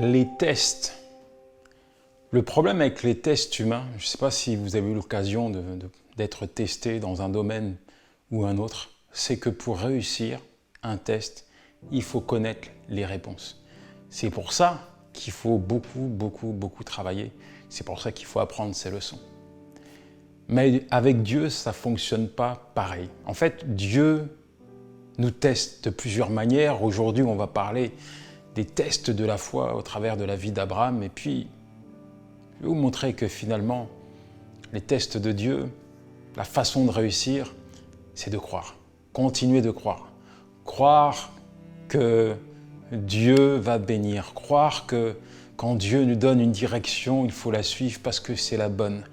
Les tests. Le problème avec les tests humains, je ne sais pas si vous avez eu l'occasion d'être testé dans un domaine ou un autre, c'est que pour réussir un test, il faut connaître les réponses. C'est pour ça qu'il faut beaucoup travailler. C'est pour ça qu'il faut apprendre ses leçons. Mais avec Dieu, ça ne fonctionne pas pareil. En fait, Dieu nous teste de plusieurs manières. Aujourd'hui, on va parler des tests de la foi au travers de la vie d'Abraham. Et puis, je vais vous montrer que finalement, les tests de Dieu, la façon de réussir, c'est de croire. Continuer de croire. Croire que Dieu va bénir. Croire que quand Dieu nous donne une direction, il faut la suivre parce que c'est la bonne.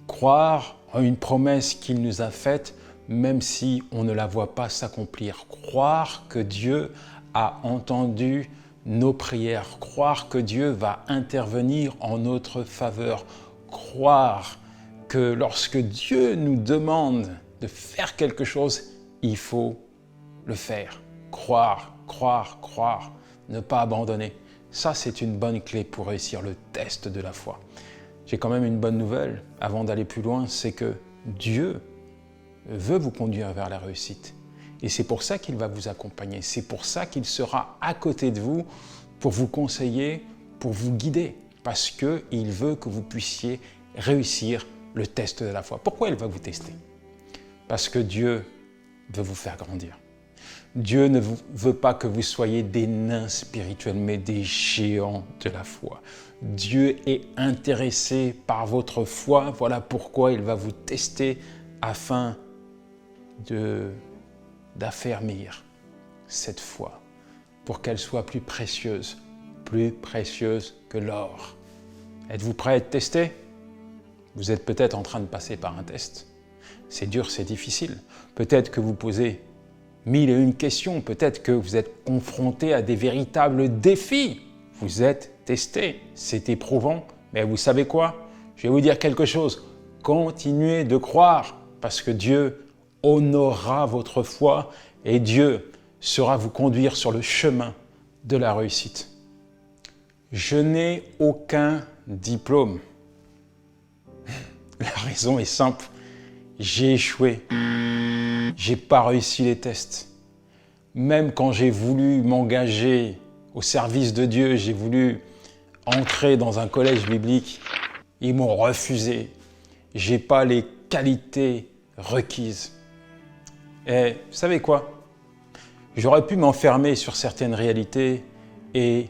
Croire en une promesse qu'il nous a faite, même si on ne la voit pas s'accomplir. Croire que Dieu a entendu nos prières. Croire que Dieu va intervenir en notre faveur. Croire que lorsque Dieu nous demande de faire quelque chose, il faut le faire. Croire, ne pas abandonner. Ça, c'est une bonne clé pour réussir le test de la foi. J'ai quand même une bonne nouvelle, avant d'aller plus loin, c'est que Dieu veut vous conduire vers la réussite. Et c'est pour ça qu'il va vous accompagner. C'est pour ça qu'il sera à côté de vous pour vous conseiller, pour vous guider. Parce qu'il veut que vous puissiez réussir le test de la foi. Pourquoi il va vous tester? Parce que Dieu veut vous faire grandir. Dieu ne veut pas que vous soyez des nains spirituels, mais des géants de la foi. Dieu est intéressé par votre foi. Voilà pourquoi il va vous tester afin d'affermir cette foi pour qu'elle soit plus précieuse que l'or. Êtes-vous prêt à être testé? Vous êtes peut-être en train de passer par un test. C'est dur, c'est difficile. Peut-être que vous posez 1001 questions, peut-être que vous êtes confronté à des véritables défis. Vous êtes testé, c'est éprouvant, mais vous savez quoi? Je vais vous dire quelque chose. Continuez de croire, parce que Dieu honorera votre foi et Dieu saura vous conduire sur le chemin de la réussite. Je n'ai aucun diplôme. La raison est simple. J'ai échoué. J'ai pas réussi les tests. Même quand j'ai voulu m'engager au service de Dieu, j'ai voulu entrer dans un collège biblique, ils m'ont refusé. J'ai pas les qualités requises. Et vous savez quoi? J'aurais pu m'enfermer sur certaines réalités et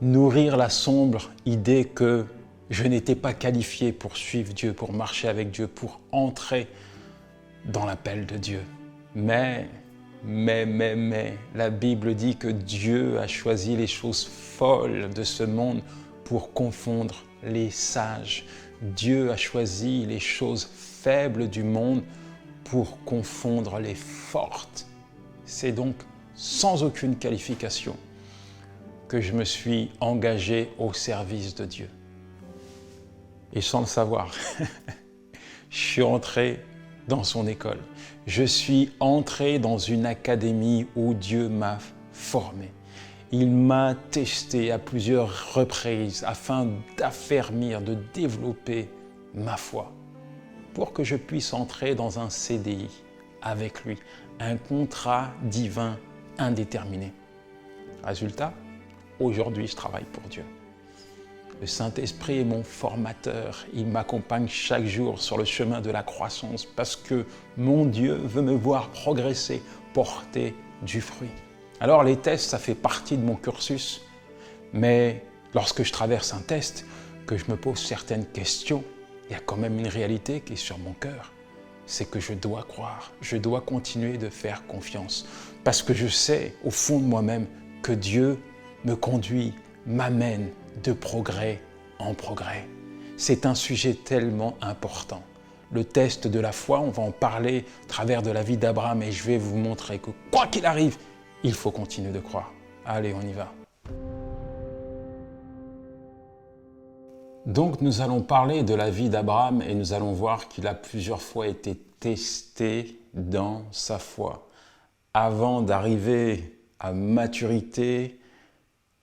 nourrir la sombre idée que je n'étais pas qualifié pour suivre Dieu, pour marcher avec Dieu, pour entrer dans l'appel de Dieu. Mais, la Bible dit que Dieu a choisi les choses folles de ce monde pour confondre les sages. Dieu a choisi les choses faibles du monde pour confondre les fortes. C'est donc sans aucune qualification que je me suis engagé au service de Dieu. Et sans le savoir, je suis entré dans son école. Je suis entré dans une académie où Dieu m'a formé. Il m'a testé à plusieurs reprises afin d'affermir, de développer ma foi pour que je puisse entrer dans un CDI avec lui, un contrat divin indéterminé. Résultat, aujourd'hui, je travaille pour Dieu. Le Saint-Esprit est mon formateur. Il m'accompagne chaque jour sur le chemin de la croissance parce que mon Dieu veut me voir progresser, porter du fruit. Alors les tests, ça fait partie de mon cursus, mais lorsque je traverse un test, que je me pose certaines questions, il y a quand même une réalité qui est sur mon cœur. C'est que je dois croire, je dois continuer de faire confiance parce que je sais au fond de moi-même que Dieu me conduit, m'amène de progrès en progrès. C'est un sujet tellement important. Le test de la foi, on va en parler à travers de la vie d'Abraham et je vais vous montrer que quoi qu'il arrive, il faut continuer de croire. Allez, on y va. Donc nous allons parler de la vie d'Abraham et nous allons voir qu'il a plusieurs fois été testé dans sa foi avant d'arriver à maturité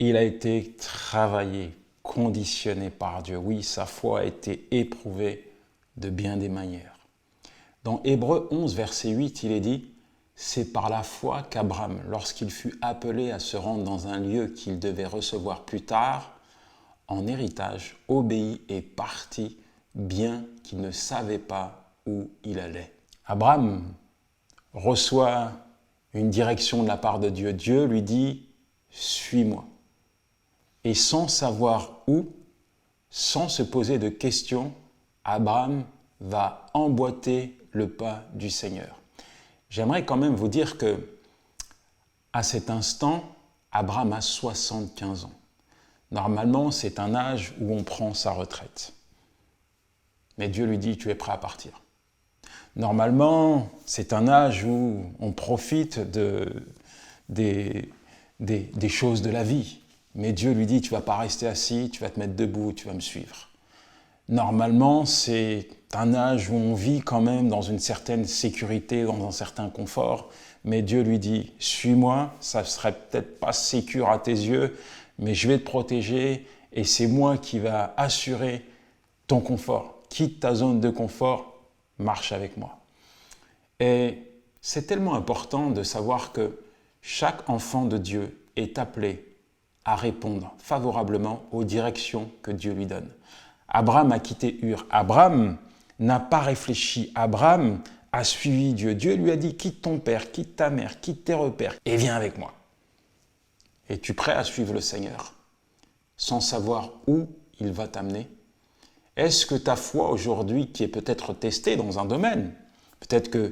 Il a été travaillé, conditionné par Dieu. Oui, sa foi a été éprouvée de bien des manières. Dans Hébreux 11, verset 8, il est dit « C'est par la foi qu'Abraham, lorsqu'il fut appelé à se rendre dans un lieu qu'il devait recevoir plus tard, en héritage, obéit et partit, bien qu'il ne savait pas où il allait. » Abraham reçoit une direction de la part de Dieu. Dieu lui dit « Suis-moi ». Et sans savoir où, sans se poser de questions, Abraham va emboîter le pas du Seigneur. J'aimerais quand même vous dire que, à cet instant, Abraham a 75 ans. Normalement, c'est un âge où on prend sa retraite. Mais Dieu lui dit, tu es prêt à partir. Normalement, c'est un âge où on profite des choses de la vie. Mais Dieu lui dit, tu ne vas pas rester assis, tu vas te mettre debout, tu vas me suivre. Normalement, c'est un âge où on vit quand même dans une certaine sécurité, dans un certain confort. Mais Dieu lui dit, suis-moi, ça ne serait peut-être pas sécure à tes yeux, mais je vais te protéger et c'est moi qui va assurer ton confort. Quitte ta zone de confort, marche avec moi. Et c'est tellement important de savoir que chaque enfant de Dieu est appelé à répondre favorablement aux directions que Dieu lui donne. Abraham a quitté Ur. Abraham n'a pas réfléchi. Abraham a suivi Dieu. Dieu lui a dit, quitte ton père, quitte ta mère, quitte tes repères et viens avec moi. Es-tu prêt à suivre le Seigneur sans savoir où il va t'amener? Est-ce que ta foi aujourd'hui, qui est peut-être testée dans un domaine, peut-être que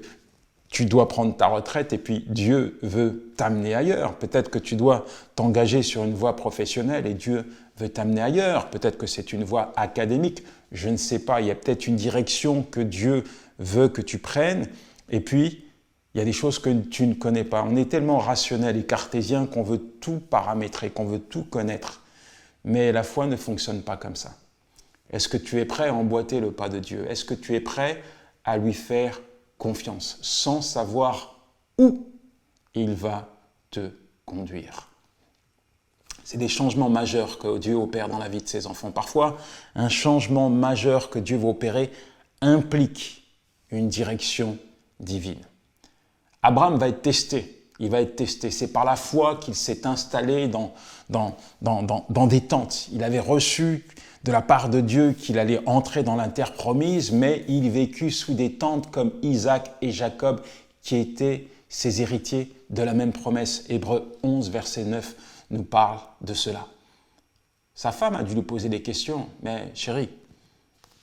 tu dois prendre ta retraite et puis Dieu veut t'amener ailleurs. Peut-être que tu dois t'engager sur une voie professionnelle et Dieu veut t'amener ailleurs. Peut-être que c'est une voie académique. Je ne sais pas. Il y a peut-être une direction que Dieu veut que tu prennes. Et puis, il y a des choses que tu ne connais pas. On est tellement rationnel et cartésien qu'on veut tout paramétrer, qu'on veut tout connaître. Mais la foi ne fonctionne pas comme ça. Est-ce que tu es prêt à emboîter le pas de Dieu? Est-ce que tu es prêt à lui faire confiance, sans savoir où il va te conduire? C'est des changements majeurs que Dieu opère dans la vie de ses enfants. Parfois, un changement majeur que Dieu va opérer implique une direction divine. Abraham va être testé. Il va être testé. C'est par la foi qu'il s'est installé dans des tentes. Il avait reçu de la part de Dieu qu'il allait entrer dans la terre promise, mais il vécut sous des tentes comme Isaac et Jacob, qui étaient ses héritiers de la même promesse. Hébreux 11, verset 9 nous parle de cela. Sa femme a dû lui poser des questions, mais chérie,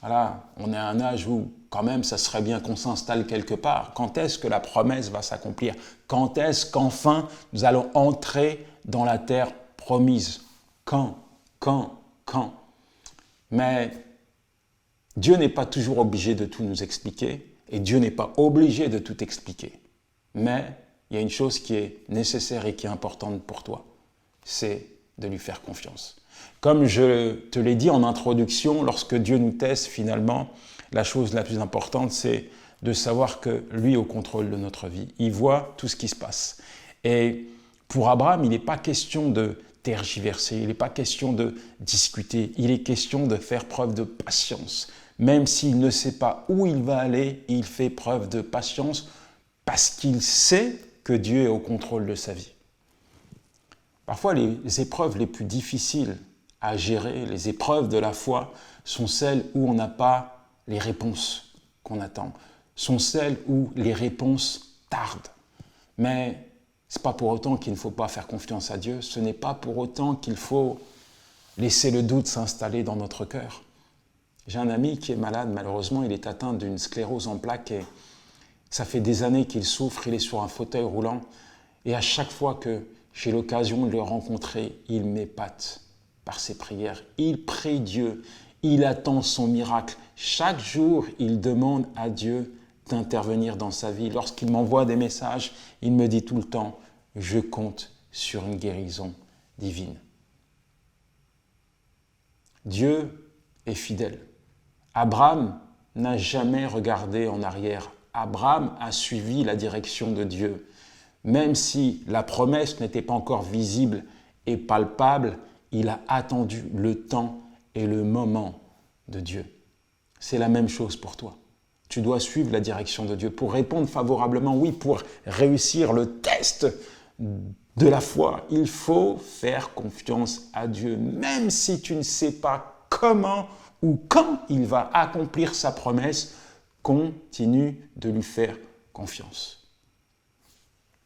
voilà, on est à un âge où quand même ça serait bien qu'on s'installe quelque part. Quand est-ce que la promesse va s'accomplir? Quand est-ce qu'enfin nous allons entrer dans la terre promise? Quand? Mais Dieu n'est pas toujours obligé de tout nous expliquer et Dieu n'est pas obligé de tout expliquer. Mais il y a une chose qui est nécessaire et qui est importante pour toi, c'est de lui faire confiance. Comme je te l'ai dit en introduction, lorsque Dieu nous teste, finalement, la chose la plus importante, c'est de savoir que lui est au contrôle de notre vie. Il voit tout ce qui se passe. Et pour Abraham, il n'est pas question de tergiverser, il n'est pas question de discuter, il est question de faire preuve de patience. Même s'il ne sait pas où il va aller, il fait preuve de patience parce qu'il sait que Dieu est au contrôle de sa vie. Parfois, les épreuves les plus difficiles à gérer, les épreuves de la foi, sont celles où on n'a pas les réponses qu'on attend, sont celles où les réponses tardent. Mais ce n'est pas pour autant qu'il ne faut pas faire confiance à Dieu, ce n'est pas pour autant qu'il faut laisser le doute s'installer dans notre cœur. J'ai un ami qui est malade, malheureusement, il est atteint d'une sclérose en plaques et ça fait des années qu'il souffre, il est sur un fauteuil roulant et à chaque fois que j'ai l'occasion de le rencontrer, il m'épate par ses prières. Il prie Dieu, il attend son miracle. Chaque jour, il demande à Dieu d'intervenir dans sa vie. Lorsqu'il m'envoie des messages, il me dit tout le temps, je compte sur une guérison divine. Dieu est fidèle. Abraham n'a jamais regardé en arrière. Abraham a suivi la direction de Dieu. Même si la promesse n'était pas encore visible et palpable, il a attendu le temps et le moment de Dieu. C'est la même chose pour toi. Tu dois suivre la direction de Dieu pour répondre favorablement, oui, pour réussir le test de la foi. Il faut faire confiance à Dieu, même si tu ne sais pas comment ou quand il va accomplir sa promesse, continue de lui faire confiance.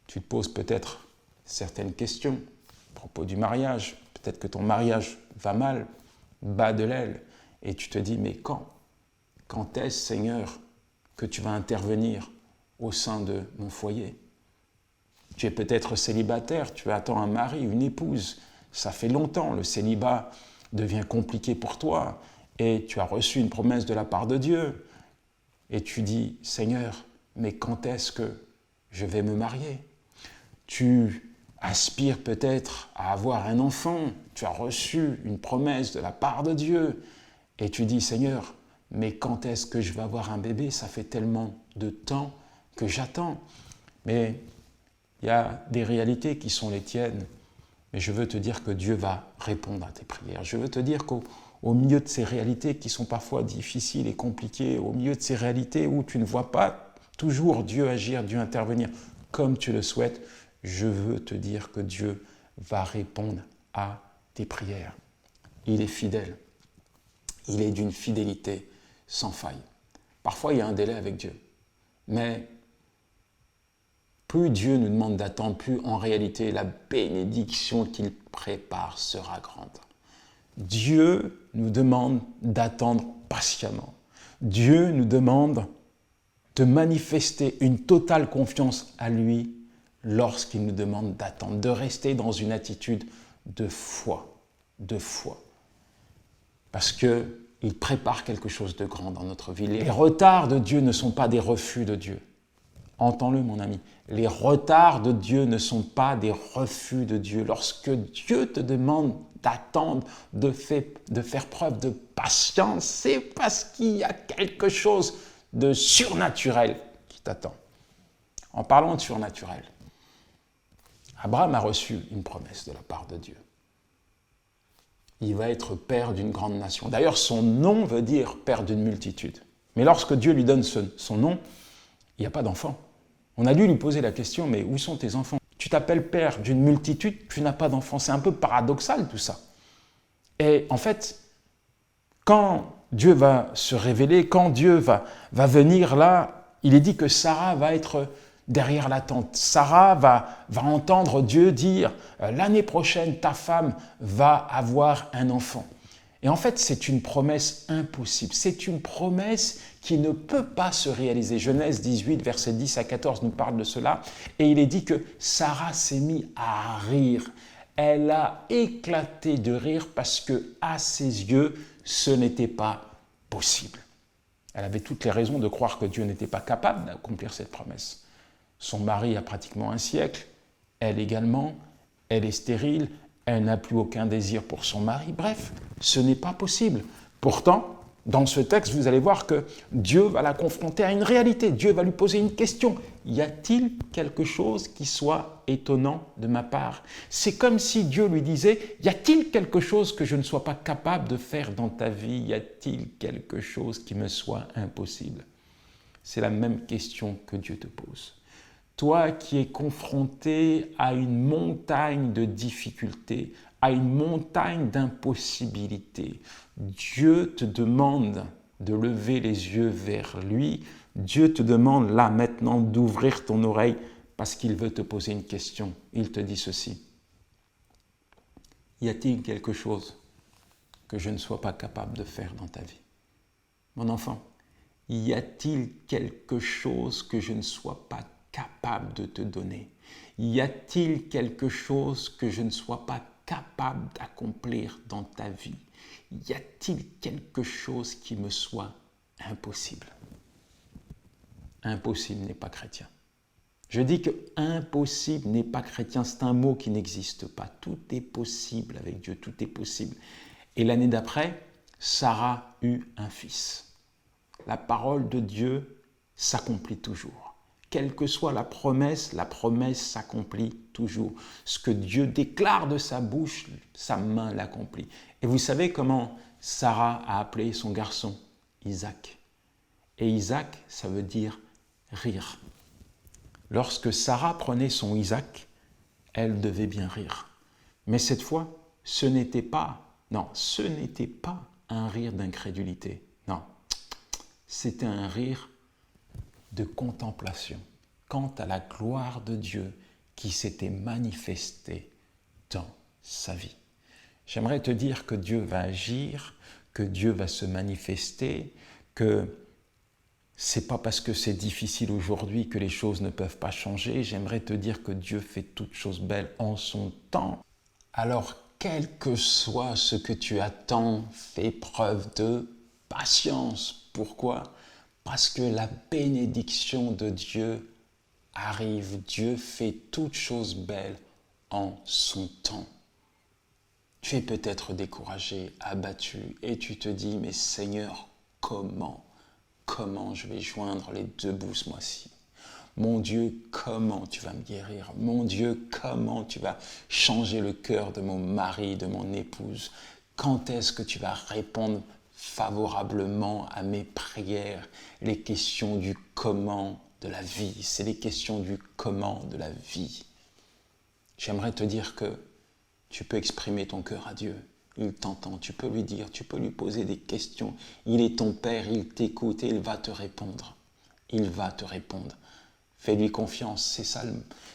Tu te poses peut-être certaines questions à propos du mariage. Peut-être que ton mariage va mal, bat de l'aile, et tu te dis, mais quand? Quand est-ce, Seigneur, que tu vas intervenir au sein de mon foyer? Tu es peut-être célibataire, tu attends un mari, une épouse. Ça fait longtemps, le célibat devient compliqué pour toi et tu as reçu une promesse de la part de Dieu. Et tu dis, Seigneur, mais quand est-ce que je vais me marier? Tu aspires peut-être à avoir un enfant, tu as reçu une promesse de la part de Dieu et tu dis, Seigneur, mais quand est-ce que je vais avoir un bébé? Ça fait tellement de temps que j'attends. Mais il y a des réalités qui sont les tiennes. Mais je veux te dire que Dieu va répondre à tes prières. Je veux te dire qu'au milieu de ces réalités qui sont parfois difficiles et compliquées, au milieu de ces réalités où tu ne vois pas toujours Dieu agir, Dieu intervenir comme tu le souhaites, je veux te dire que Dieu va répondre à tes prières. Il est fidèle. Il est d'une fidélité sans faille. Parfois, il y a un délai avec Dieu. Mais plus Dieu nous demande d'attendre, plus en réalité la bénédiction qu'il prépare sera grande. Dieu nous demande d'attendre patiemment. Dieu nous demande de manifester une totale confiance à lui lorsqu'il nous demande d'attendre, de rester dans une attitude de foi, Parce qu'il prépare quelque chose de grand dans notre vie. Les retards de Dieu ne sont pas des refus de Dieu. Entends-le, mon ami. Les retards de Dieu ne sont pas des refus de Dieu. Lorsque Dieu te demande d'attendre, de faire preuve de patience, c'est parce qu'il y a quelque chose de surnaturel qui t'attend. En parlant de surnaturel, Abraham a reçu une promesse de la part de Dieu. Il va être père d'une grande nation. D'ailleurs, son nom veut dire père d'une multitude. Mais lorsque Dieu lui donne son nom, il n'y a pas d'enfant. On a dû lui poser la question, mais où sont tes enfants? Tu t'appelles père d'une multitude, tu n'as pas d'enfants. C'est un peu paradoxal tout ça. Et en fait, quand Dieu va se révéler, quand Dieu va venir là, il est dit que Sarah va être derrière la tente. Sarah va entendre Dieu dire « L'année prochaine, ta femme va avoir un enfant ». Et en fait, c'est une promesse impossible. C'est une promesse qui ne peut pas se réaliser. Genèse 18, versets 10 à 14 nous parle de cela. Et il est dit que Sarah s'est mise à rire. Elle a éclaté de rire parce que, à ses yeux, ce n'était pas possible. Elle avait toutes les raisons de croire que Dieu n'était pas capable d'accomplir cette promesse. Son mari a pratiquement un siècle, elle également, elle est stérile, elle n'a plus aucun désir pour son mari. Bref, ce n'est pas possible. Pourtant, dans ce texte, vous allez voir que Dieu va la confronter à une réalité. Dieu va lui poser une question. Y a-t-il quelque chose qui soit étonnant de ma part? C'est comme si Dieu lui disait, y a-t-il quelque chose que je ne sois pas capable de faire dans ta vie? Y a-t-il quelque chose qui me soit impossible? C'est la même question que Dieu te pose. Toi qui es confronté à une montagne de difficultés, à une montagne d'impossibilités, Dieu te demande de lever les yeux vers lui. Dieu te demande là maintenant d'ouvrir ton oreille parce qu'il veut te poser une question. Il te dit ceci. Y a-t-il quelque chose que je ne sois pas capable de faire dans ta vie? Mon enfant, y a-t-il quelque chose que je ne sois pas capable de te donner? Y a-t-il quelque chose que je ne sois pas capable d'accomplir dans ta vie? Y a-t-il quelque chose qui me soit impossible? Impossible n'est pas chrétien. Je dis que impossible n'est pas chrétien, c'est un mot qui n'existe pas. Tout est possible avec Dieu, tout est possible. Et l'année d'après, Sarah eut un fils. La parole de Dieu s'accomplit toujours. Quelle que soit la promesse s'accomplit toujours. Ce que Dieu déclare de sa bouche, sa main l'accomplit. Et vous savez comment Sarah a appelé son garçon? Isaac. Et Isaac, ça veut dire rire. Lorsque Sarah prenait son Isaac, elle devait bien rire. Mais cette fois, ce n'était pas un rire d'incrédulité. Non, c'était un rire de contemplation quant à la gloire de Dieu qui s'était manifestée dans sa vie. J'aimerais te dire que Dieu va agir, que Dieu va se manifester, que c'est pas parce que c'est difficile aujourd'hui que les choses ne peuvent pas changer. J'aimerais te dire que Dieu fait toutes choses belles en son temps. Alors, quel que soit ce que tu attends, fais preuve de patience. Pourquoi? Parce que la bénédiction de Dieu arrive. Dieu fait toutes choses belles en son temps. Tu es peut-être découragé, abattu, et tu te dis, mais Seigneur, comment je vais joindre les deux bouts ce mois-ci? Mon Dieu, comment tu vas me guérir? Mon Dieu, comment tu vas changer le cœur de mon mari, de mon épouse? Quand est-ce que tu vas répondre favorablement à mes prières? Les questions du comment de la vie, c'est les questions du comment de la vie. J'aimerais te dire que tu peux exprimer ton cœur à Dieu. Il t'entend, tu peux lui dire, tu peux lui poser des questions. Il est ton Père, il t'écoute et il va te répondre. Il va te répondre. Fais-lui confiance,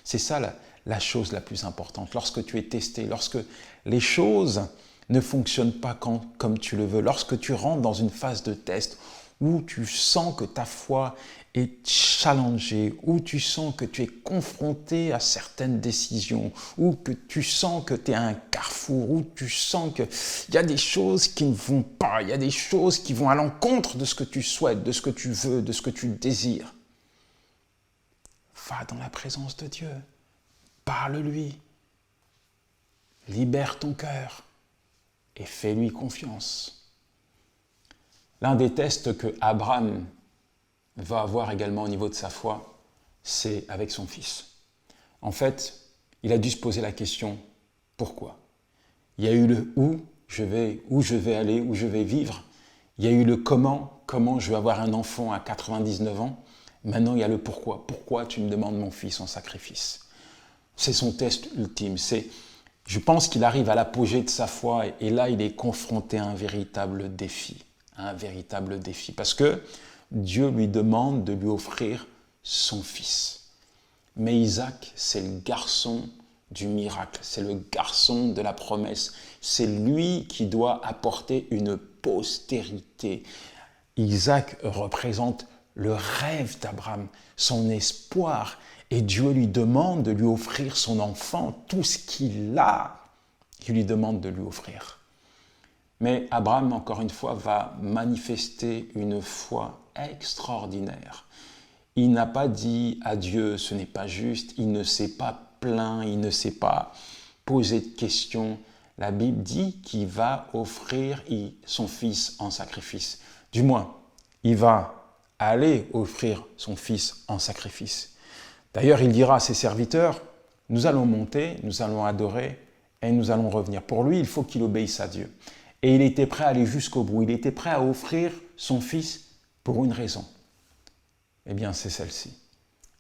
c'est ça la chose la plus importante. Lorsque tu es testé, lorsque les choses ne fonctionnent pas comme tu le veux, lorsque tu rentres dans une phase de test où tu sens que ta foi est challengée, où tu sens que tu es confronté à certaines décisions, où que tu sens que tu es à un carrefour, où tu sens qu'il y a des choses qui ne vont pas, il y a des choses qui vont à l'encontre de ce que tu souhaites, de ce que tu veux, de ce que tu désires. Va dans la présence de Dieu, parle-lui, libère ton cœur et fais-lui confiance. L'un des tests que Abraham va avoir également au niveau de sa foi, c'est avec son fils. En fait, il a dû se poser la question, pourquoi? Il y a eu le où je vais aller, où je vais vivre. Il y a eu le comment je vais avoir un enfant à 99 ans. Maintenant, il y a le pourquoi. Pourquoi tu me demandes mon fils en sacrifice? C'est son test ultime. Je pense qu'il arrive à l'apogée de sa foi et là, il est confronté à un véritable défi. Parce que Dieu lui demande de lui offrir son fils. Mais Isaac, c'est le garçon du miracle, c'est le garçon de la promesse. C'est lui qui doit apporter une postérité. Isaac représente le rêve d'Abraham, son espoir. Et Dieu lui demande de lui offrir son enfant, tout ce qu'il a, il lui demande de lui offrir. Mais Abraham, encore une fois, va manifester une foi extraordinaire. Il n'a pas dit à Dieu, ce n'est pas juste, il ne s'est pas plaint, il ne s'est pas posé de questions. La Bible dit qu'il va offrir son fils en sacrifice. Du moins, il va aller offrir son fils en sacrifice. D'ailleurs, il dira à ses serviteurs, nous allons monter, nous allons adorer et nous allons revenir. Pour lui, il faut qu'il obéisse à Dieu. Et il était prêt à aller jusqu'au bout. Il était prêt à offrir son fils pour une raison. Eh bien, c'est celle-ci.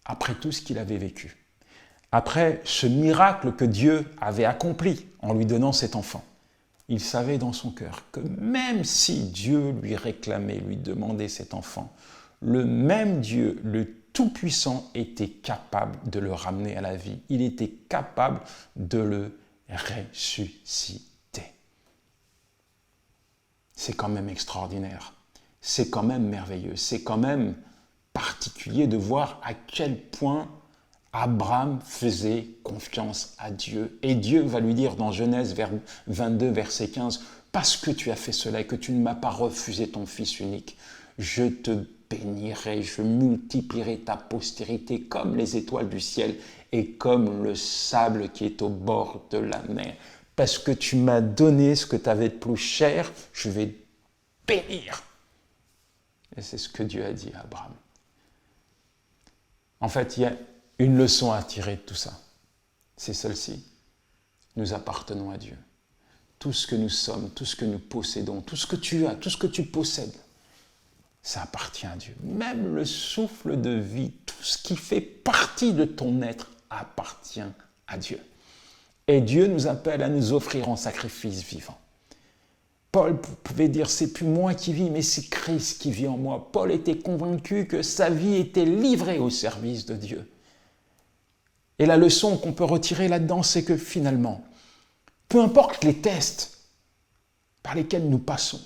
Après tout ce qu'il avait vécu, après ce miracle que Dieu avait accompli en lui donnant cet enfant, il savait dans son cœur que même si Dieu lui réclamait, lui demandait cet enfant, le même Dieu, le Tout-Puissant, était capable de le ramener à la vie. Il était capable de le ressusciter. C'est quand même extraordinaire. C'est quand même merveilleux. C'est quand même particulier de voir à quel point Abraham faisait confiance à Dieu. Et Dieu va lui dire dans Genèse 22, verset 15, « Parce que tu as fait cela et que tu ne m'as pas refusé ton fils unique, je te bénirai, je multiplierai ta postérité comme les étoiles du ciel et comme le sable qui est au bord de la mer. Parce que tu m'as donné ce que tu avais de plus cher, je vais te bénir. » Et c'est ce que Dieu a dit à Abraham. En fait, il y a une leçon à tirer de tout ça. C'est celle-ci. Nous appartenons à Dieu. Tout ce que nous sommes, tout ce que nous possédons, tout ce que tu as, tout ce que tu possèdes, ça appartient à Dieu. Même le souffle de vie, tout ce qui fait partie de ton être appartient à Dieu. Et Dieu nous appelle à nous offrir en sacrifice vivant. Paul pouvait dire, c'est plus moi qui vis, mais c'est Christ qui vit en moi. Paul était convaincu que sa vie était livrée au service de Dieu. Et la leçon qu'on peut retirer là-dedans, c'est que finalement, peu importe les tests par lesquels nous passons,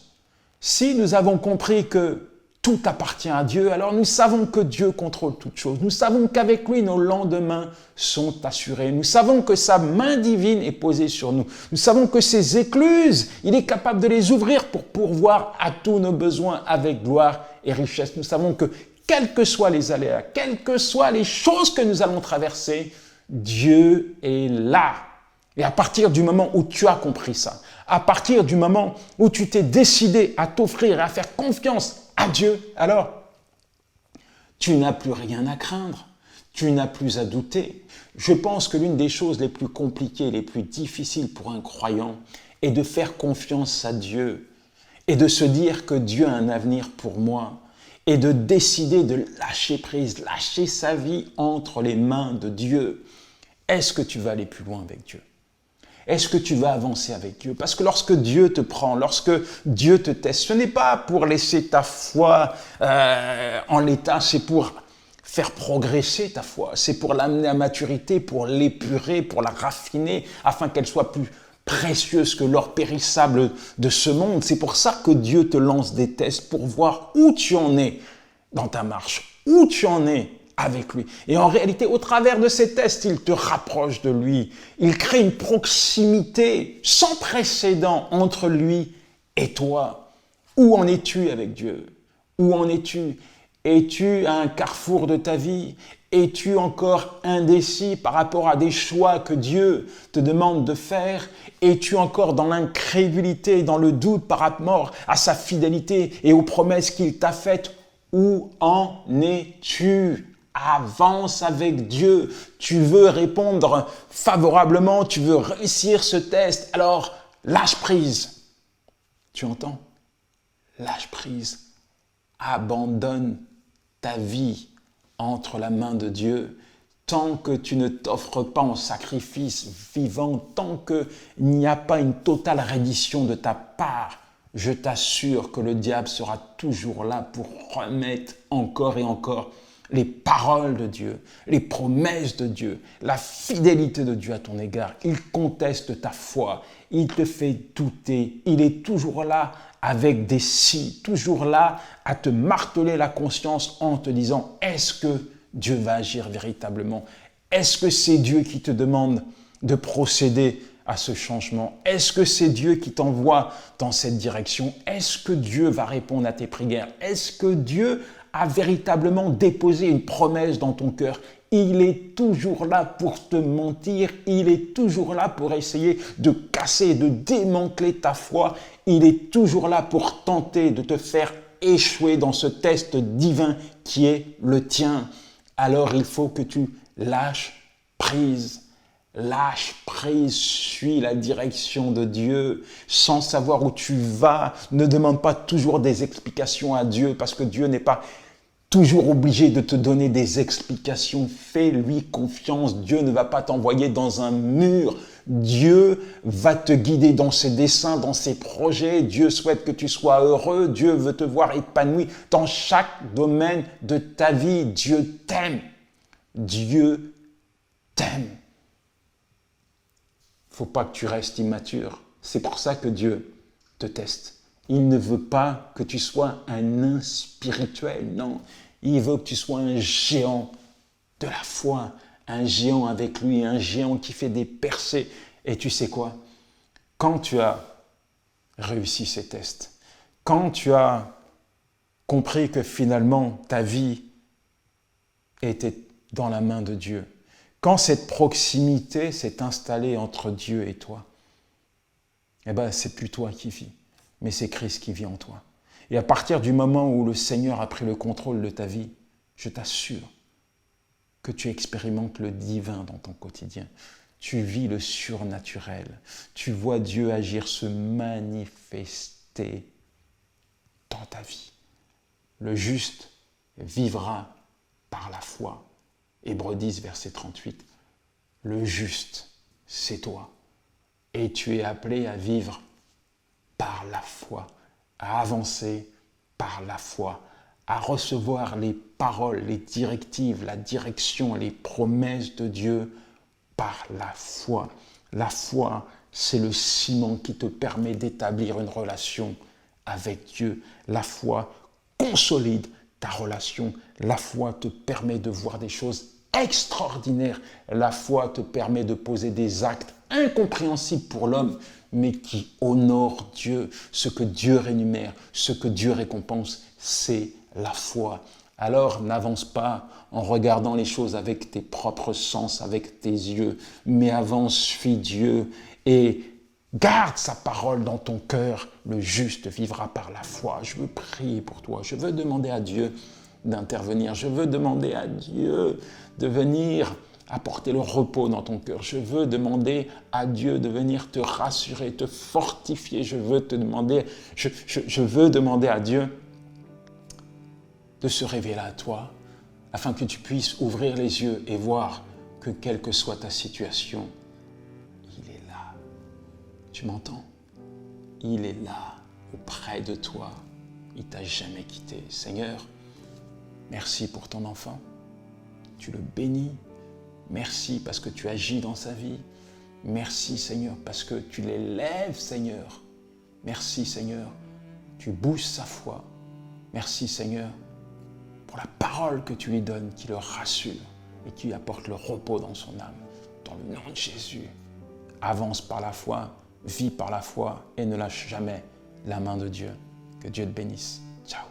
si nous avons compris que tout appartient à Dieu, alors nous savons que Dieu contrôle toutes choses. Nous savons qu'avec lui, nos lendemains sont assurés. Nous savons que sa main divine est posée sur nous. Nous savons que ses écluses, il est capable de les ouvrir pour pourvoir à tous nos besoins avec gloire et richesse. Nous savons que quels que soient les aléas, quelles que soient les choses que nous allons traverser, Dieu est là. Et à partir du moment où tu as compris ça, à partir du moment où tu t'es décidé à t'offrir et à faire confiance à Dieu, alors tu n'as plus rien à craindre, tu n'as plus à douter. Je pense que l'une des choses les plus compliquées, les plus difficiles pour un croyant est de faire confiance à Dieu et de se dire que Dieu a un avenir pour moi et de décider de lâcher prise, lâcher sa vie entre les mains de Dieu. Est-ce que tu vas aller plus loin avec Dieu ? Est-ce que tu vas avancer avec Dieu? Parce que lorsque Dieu te prend, lorsque Dieu te teste, ce n'est pas pour laisser ta foi en l'état, c'est pour faire progresser ta foi, c'est pour l'amener à maturité, pour l'épurer, pour la raffiner, afin qu'elle soit plus précieuse que l'or périssable de ce monde. C'est pour ça que Dieu te lance des tests, pour voir où tu en es dans ta marche, où tu en es avec lui. Et en réalité, au travers de ces tests, il te rapproche de lui. Il crée une proximité sans précédent entre lui et toi. Où en es-tu avec Dieu? Où en es-tu? Es-tu à un carrefour de ta vie? Es-tu encore indécis par rapport à des choix que Dieu te demande de faire? Es-tu encore dans l'incrédulité, dans le doute par rapport à sa fidélité et aux promesses qu'il t'a faites? Où en es-tu? Avance avec Dieu. Tu veux répondre favorablement, tu veux réussir ce test, alors lâche prise. Tu entends? Lâche prise. Abandonne ta vie entre la main de Dieu. Tant que tu ne t'offres pas en sacrifice vivant, tant qu'il n'y a pas une totale reddition de ta part, je t'assure que le diable sera toujours là pour remettre encore et encore les paroles de Dieu, les promesses de Dieu, la fidélité de Dieu à ton égard. Il conteste ta foi, il te fait douter, il est toujours là avec des si, toujours là à te marteler la conscience en te disant « Est-ce que Dieu va agir véritablement? Est-ce que c'est Dieu qui te demande de procéder à ce changement? Est-ce que c'est Dieu qui t'envoie dans cette direction? Est-ce que Dieu va répondre à tes prières? Est-ce que Dieu a véritablement déposé une promesse dans ton cœur? Il est toujours là pour te mentir, il est toujours là pour essayer de casser, de démanteler ta foi, il est toujours là pour tenter de te faire échouer dans ce test divin qui est le tien. Alors il faut que tu lâches prise. Lâche prise, suis la direction de Dieu sans savoir où tu vas. Ne demande pas toujours des explications à Dieu parce que Dieu n'est pas toujours obligé de te donner des explications. Fais-lui confiance. Dieu ne va pas t'envoyer dans un mur. Dieu va te guider dans ses desseins, dans ses projets. Dieu souhaite que tu sois heureux. Dieu veut te voir épanoui dans chaque domaine de ta vie. Dieu t'aime. Dieu t'aime. Il ne faut pas que tu restes immature. C'est pour ça que Dieu te teste. Il ne veut pas que tu sois un nain spirituel, non. Il veut que tu sois un géant de la foi, un géant avec lui, un géant qui fait des percées. Et tu sais quoi? Quand tu as réussi ces tests, quand tu as compris que finalement ta vie était dans la main de Dieu, quand cette proximité s'est installée entre Dieu et toi, eh bien, c'est plus toi qui vis, mais c'est Christ qui vit en toi. Et à partir du moment où le Seigneur a pris le contrôle de ta vie, je t'assure que tu expérimentes le divin dans ton quotidien. Tu vis le surnaturel. Tu vois Dieu agir, se manifester dans ta vie. Le juste vivra par la foi. Hébreux 10, verset 38. Le juste, c'est toi. Et tu es appelé à vivre par la foi, à avancer par la foi, à recevoir les paroles, les directives, la direction, les promesses de Dieu par la foi. La foi, c'est le ciment qui te permet d'établir une relation avec Dieu. La foi consolide ta relation. La foi te permet de voir des choses extraordinaires. La foi te permet de poser des actes incompréhensibles pour l'homme, mais qui honorent Dieu. Ce que Dieu rémunère, ce que Dieu récompense, c'est la foi. Alors n'avance pas en regardant les choses avec tes propres sens, avec tes yeux, mais avance, suis Dieu et garde sa parole dans ton cœur. Le juste vivra par la foi. Je veux prier pour toi. Je veux demander à Dieu d'intervenir. Je veux demander à Dieu de venir apporter le repos dans ton cœur. Je veux demander à Dieu de venir te rassurer, te fortifier. Je veux demander à Dieu de se révéler à toi afin que tu puisses ouvrir les yeux et voir que quelle que soit ta situation, il est là. Tu m'entends? Il est là, auprès de toi. Il ne t'a jamais quitté. Seigneur, merci pour ton enfant. Tu le bénis. Merci parce que tu agis dans sa vie. Merci Seigneur parce que tu l'élèves Seigneur. Merci Seigneur, tu bouges sa foi. Merci Seigneur pour la parole que tu lui donnes qui le rassure et qui lui apporte le repos dans son âme. Dans le nom de Jésus, avance par la foi, vis par la foi et ne lâche jamais la main de Dieu. Que Dieu te bénisse. Ciao.